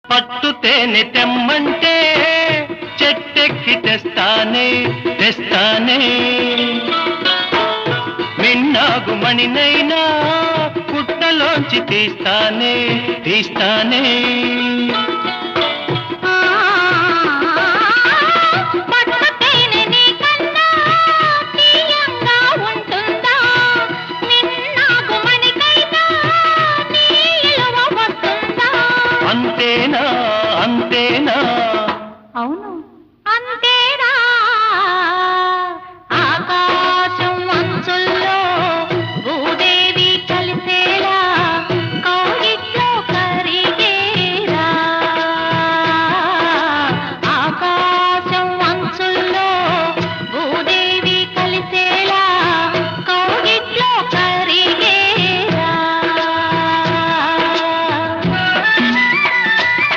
పట్టు తేనె తెమ్మంటే చెట్టెక్కి తెస్తానే తెస్తానే మిన్నాగు మణినైనా పుట్టలోంచి తీస్తానే తీస్తానే అవును.